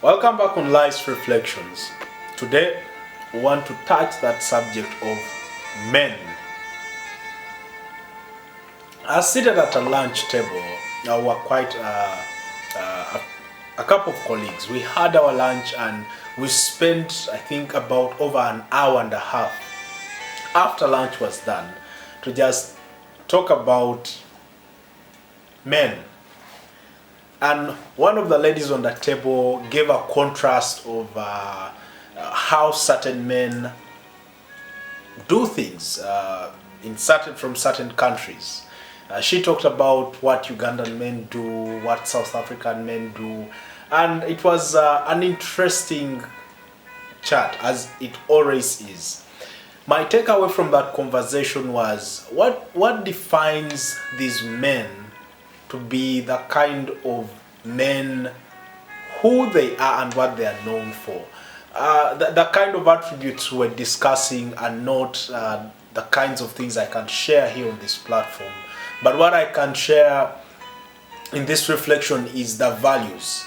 Welcome back on Life's Reflections. Today, we want to touch that subject of men. As seated at a lunch table, we were quite a couple of colleagues. We had our lunch and we spent, I think, about over an hour and a half after lunch was done to just talk about men. And one of the ladies on the table gave a contrast of how certain men do things from certain countries. She talked about what Ugandan men do, what South African men do, and it was an interesting chat, as it always is. My takeaway from that conversation was what defines these men to be the kind of men who they are and what they are known for. The kind of attributes we're discussing are not the kinds of things I can share here on this platform. But what I can share in this reflection is the values.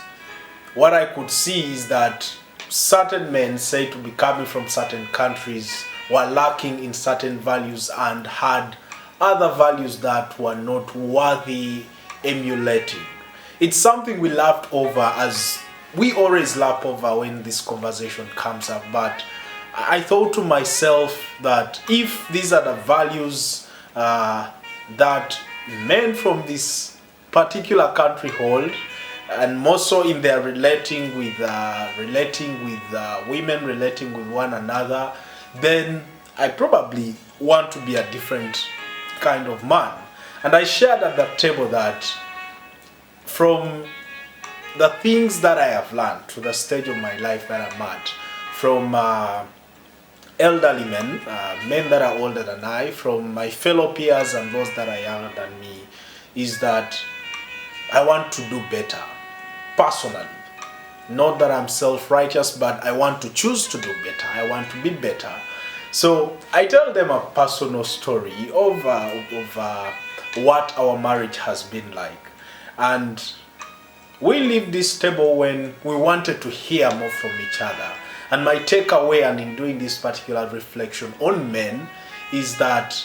What I could see is that certain men, say to be coming from certain countries, were lacking in certain values and had other values that were not worthy emulating. It's something we laughed over, as we always laugh over when this conversation comes up, but I thought to myself that if these are the values that men from this particular country hold, and more so in their relating with women, relating with one another, then I probably want to be a different kind of man. And I shared at that table that from the things that I have learned to the stage of my life that I'm at, from elderly men, men that are older than I, from my fellow peers and those that are younger than me, is that I want to do better, personally. Not that I'm self-righteous, but I want to choose to do better. I want to be better. So I tell them a personal story of what our marriage has been like. And we leave this table when we wanted to hear more from each other. And my takeaway, and in doing this particular reflection on men, is that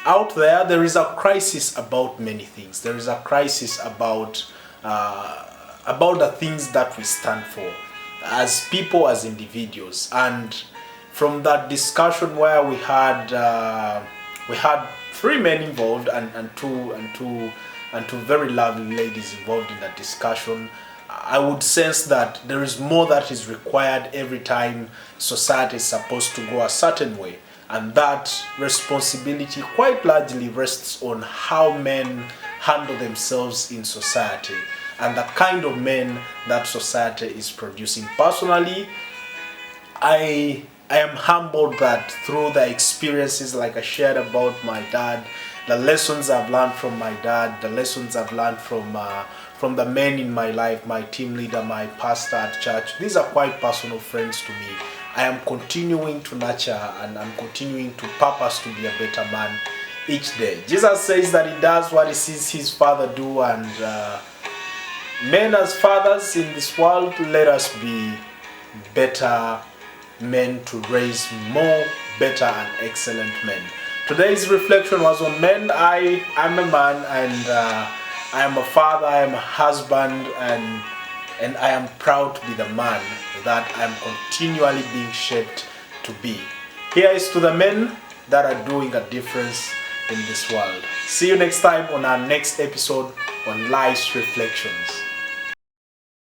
out there is a crisis about many things. There is a crisis about the things that we stand for as people, as individuals. And from that discussion where we had three men involved and two very lovely ladies involved in that discussion, I would sense that there is more that is required every time society is supposed to go a certain way. And that responsibility quite largely rests on how men handle themselves in society and the kind of men that society is producing. Personally, I am humbled that through the experiences like I shared about my dad, the lessons I've learned from my dad, the lessons I've learned from the men in my life, my team leader, my pastor at church, these are quite personal friends to me. I am continuing to nurture and I'm continuing to purpose to be a better man each day. Jesus says that he does what he sees his father do, and men as fathers in this world, let us be better men to raise more better and excellent men. Today's reflection was on men. I am a man, and I am a father, I am a husband, and I am proud to be the man that I am continually being shaped to be. Here is to the men that are doing a difference in this world. See you next time on our next episode on Life's Reflections.